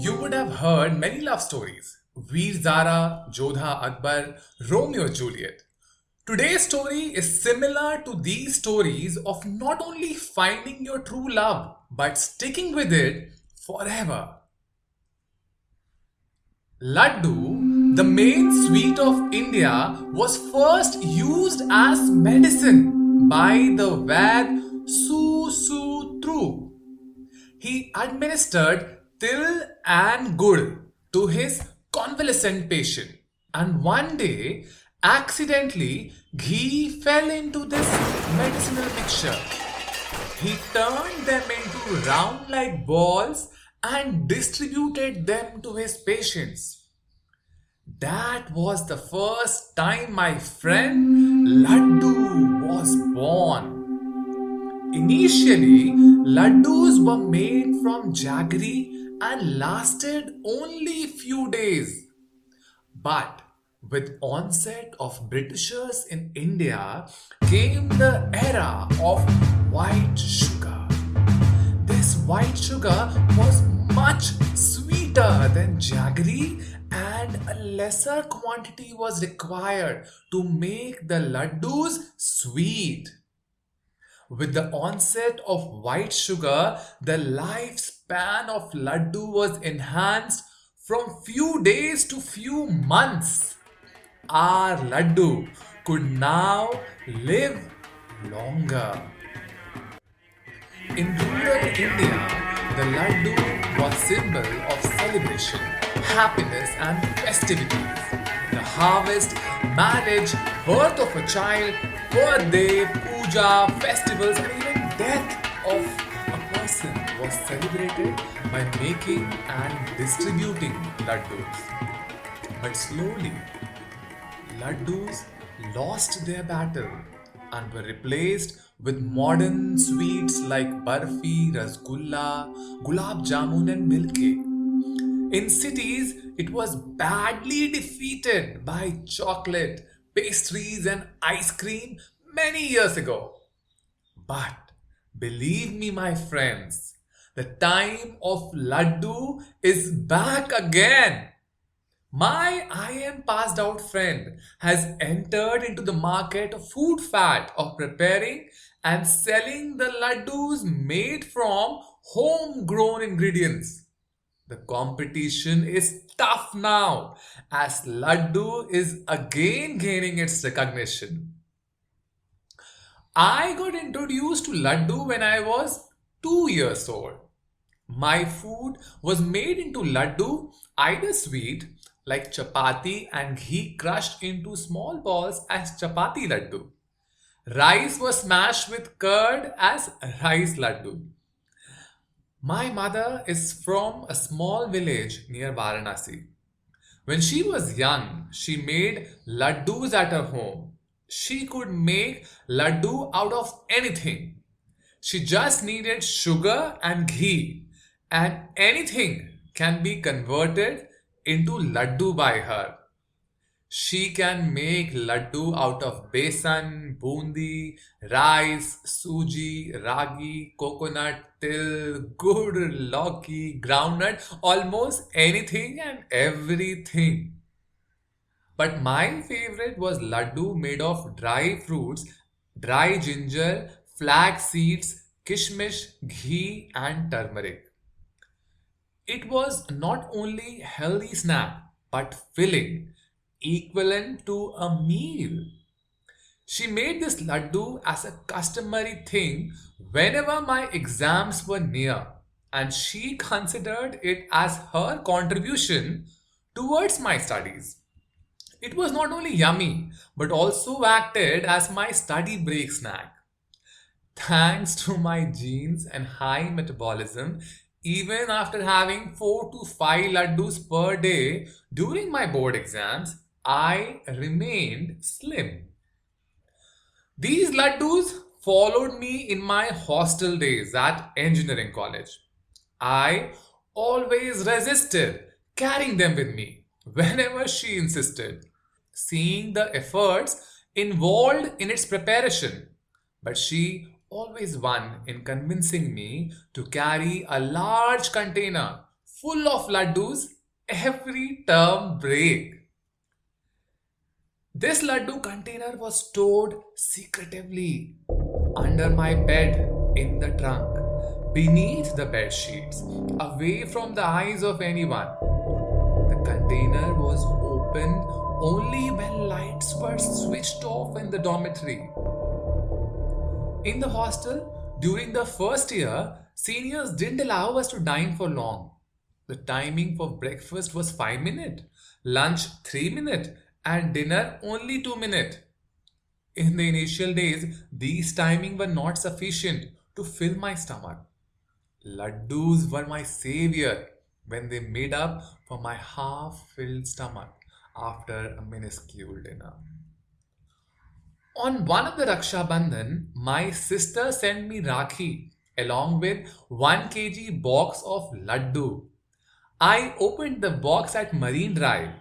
You would have heard many love stories: Veer Zara, Jodha Akbar, Romeo Juliet. Today's story is similar to these stories of not only finding your true love but sticking with it forever. Laddu, the main sweet of India, was first used as medicine by the Vad Susutru. He administered til and gud to his convalescent patient, and one day, accidentally, ghee fell into this medicinal mixture. He turned them into round like balls and distributed them to his patients. That was the first time my friend Laddu was born. Initially, laddus were made from jaggery and lasted only few days. But with onset of Britishers in India came the era of white sugar. This white sugar was much sweeter than jaggery and a lesser quantity was required to make the laddus sweet. With the onset of white sugar, the lifespan of laddu was enhanced from few days to few months. Our laddu could now live longer. In rural India, the laddu was symbol of celebration, happiness and festivities. The harvest, marriage, birth of a child, birthday, puja, festivals and even death of a person was celebrated by making and distributing laddus. But slowly, laddus lost their battle and were replaced with modern sweets like barfi, rasgulla, gulab jamun, and milk cake. In cities, it was badly defeated by chocolate, pastries, and ice cream many years ago. But believe me, my friends, the time of laddu is back again. My IM passed out friend has entered into the market of food fat of preparing and selling the laddus made from homegrown ingredients. The competition is tough now as laddu is again gaining its recognition. I got introduced to laddu when I was 2 years old. My food was made into laddu, either sweet like chapati and ghee crushed into small balls as chapati laddu. Rice was smashed with curd as rice laddu. My mother is from a small village near Varanasi. When she was young, she made laddus at her home. She could make laddu out of anything. She just needed sugar and ghee, and anything can be converted into laddu by her. She can make laddu out of besan, bundi, rice, suji, ragi, coconut, til, gur, lauki, groundnut, almost anything and everything. But my favorite was laddu made of dry fruits, dry ginger, flax seeds, kishmish, ghee, and turmeric. It was not only healthy snack but filling, equivalent to a meal. She made this laddu as a customary thing whenever my exams were near, and she considered it as her contribution towards my studies. It was not only yummy but also acted as my study break snack. Thanks to my genes and high metabolism, even after having 4 to 5 laddus per day during my board exams, I remained slim. These laddus followed me in my hostel days at engineering college. I always resisted carrying them with me whenever she insisted, seeing the efforts involved in its preparation. But she always won in convincing me to carry a large container full of laddus every term break. This laddu container was stored secretively under my bed in the trunk, beneath the bed sheets, away from the eyes of anyone. The container was opened only when lights were switched off in the dormitory. In the hostel, during the first year, seniors didn't allow us to dine for long. The timing for breakfast was 5 minutes, lunch 3 minutes, and dinner only 2 minutes. In the initial days, these timings were not sufficient to fill my stomach. Laddus were my savior when they made up for my half-filled stomach after a minuscule dinner. On one of the Raksha Bandhan, my sister sent me Rakhi along with 1 kg box of laddu. I opened the box at Marine Drive.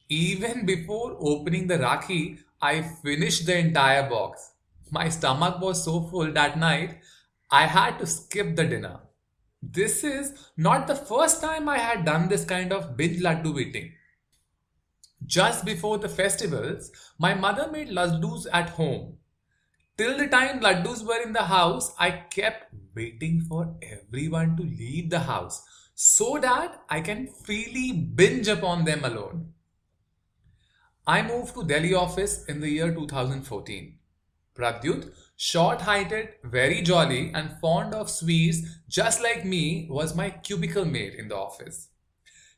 Even before opening the Rakhi, I finished the entire box. My stomach was so full that night, I had to skip the dinner. This is not the first time I had done this kind of binge laddu eating. Just before the festivals, my mother made laddus at home. Till the time laddus were in the house, I kept waiting for everyone to leave the house so that I can freely binge upon them alone. I moved to Delhi office in the year 2014. Pradyut, short-heighted, very jolly and fond of sweets just like me, was my cubicle mate in the office.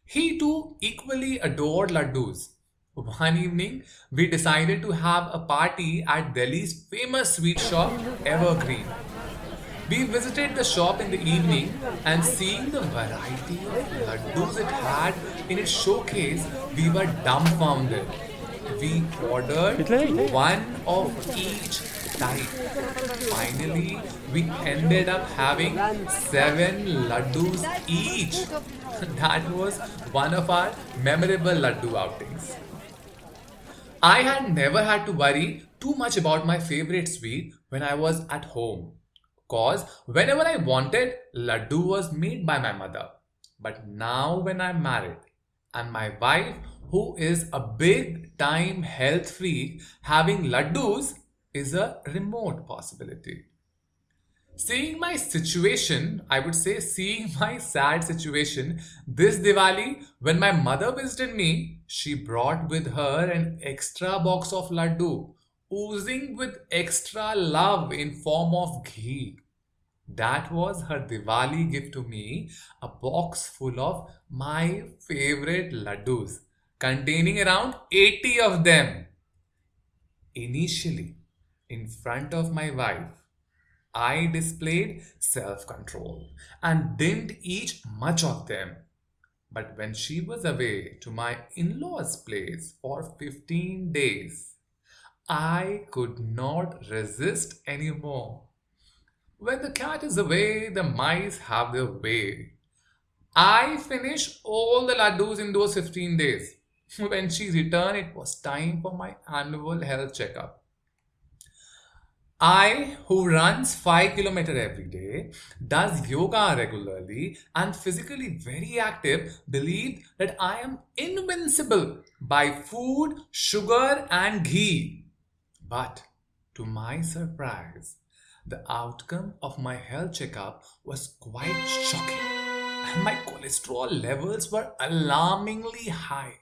He too equally adored laddus. One evening, we decided to have a party at Delhi's famous sweet shop, Evergreen. We visited the shop in the evening and seeing the variety of laddus it had in its showcase, we were dumbfounded. We ordered one of each type. Finally, we ended up having 7 laddus each. That was one of our memorable laddu outings. I had never had to worry too much about my favorite sweet when I was at home. Cause whenever I wanted, laddu was made by my mother. But now when I'm married and my wife, who is a big time health freak, having laddus is a remote possibility. Seeing my situation, I would say seeing my sad situation, this Diwali, when my mother visited me, she brought with her an extra box of laddu, oozing with extra love in form of ghee. That was her Diwali gift to me, a box full of my favorite laddus, containing around 80 of them. Initially, in front of my wife, I displayed self-control and didn't eat much of them. But when she was away to my in-laws' place for 15 days, I could not resist anymore. When the cat is away, the mice have their way. I finished all the laddus in those 15 days. When she returned, it was time for my annual health checkup. I, who runs 5 kilometers every day, does yoga regularly, and physically very active, believed that I am invincible by food, sugar, and ghee. But to my surprise, the outcome of my health checkup was quite shocking, and my cholesterol levels were alarmingly high.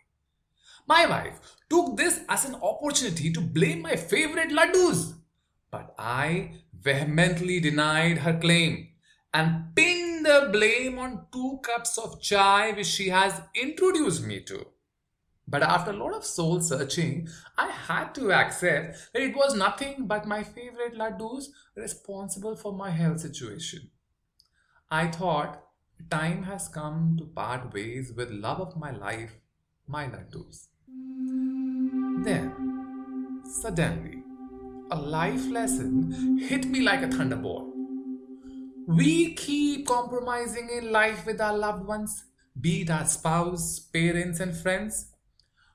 My wife took this as an opportunity to blame my favorite laddus. But I vehemently denied her claim and pinned the blame on 2 cups of chai which she has introduced me to. But after a lot of soul searching, I had to accept that it was nothing but my favorite laddus responsible for my health situation. I thought time has come to part ways with love of my life, my laddus. Then, suddenly, a life lesson hit me like a thunderbolt. We keep compromising in life with our loved ones, be it our spouse, parents, and friends.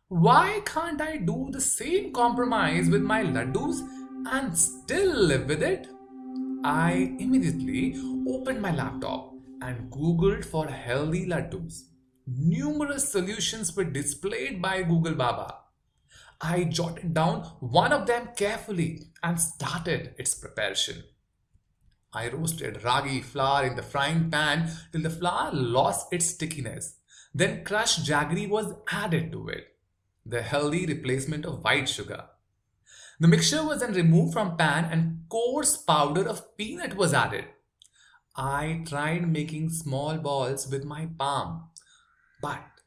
Why can't I do the same compromise with my laddus and still live with it? I immediately opened my laptop and googled for healthy laddus. Numerous solutions were displayed by Google Baba. I jotted down one of them carefully and started its preparation. I roasted ragi flour in the frying pan till the flour lost its stickiness. Then crushed jaggery was added to it, the healthy replacement of white sugar. The mixture was then removed from pan and coarse powder of peanut was added. I tried making small balls with my palm, but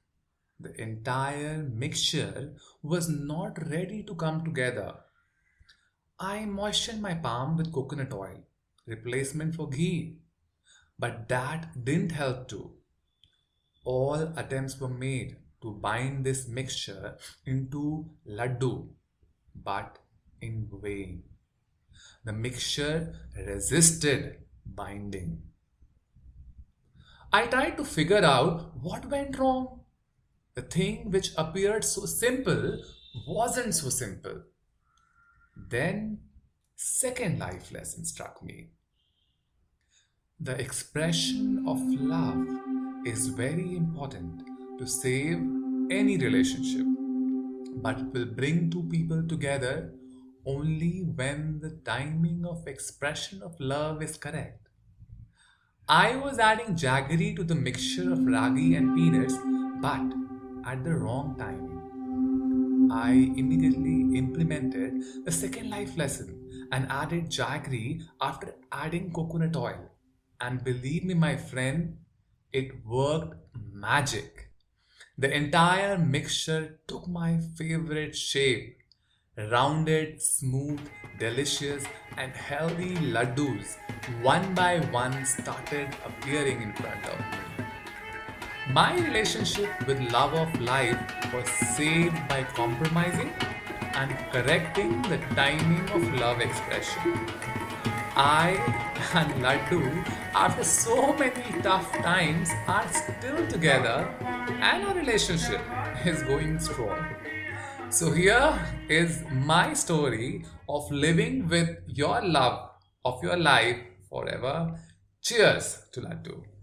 the entire mixture was not ready to come together. I moistened my palm with coconut oil, replacement for ghee, but that didn't help too. All attempts were made to bind this mixture into laddu, but in vain. The mixture resisted binding. I tried to figure out what went wrong. The thing which appeared so simple wasn't so simple. Then, second life lesson struck me. The expression of love is very important to save any relationship, but it will bring two people together only when the timing of expression of love is correct. I was adding jaggery to the mixture of ragi and peanuts, but at the wrong timing. I immediately implemented the second life lesson and added jaggery after adding coconut oil. And believe me, my friend, it worked magic. The entire mixture took my favorite shape. Rounded, smooth, delicious, and healthy laddus one by one started appearing in front of me. My relationship with love of life was saved by compromising and correcting the timing of love expression. I and Laddu, after so many tough times, are still together and our relationship is going strong. So, here is my story of living with your love of your life forever. Cheers to Laddu.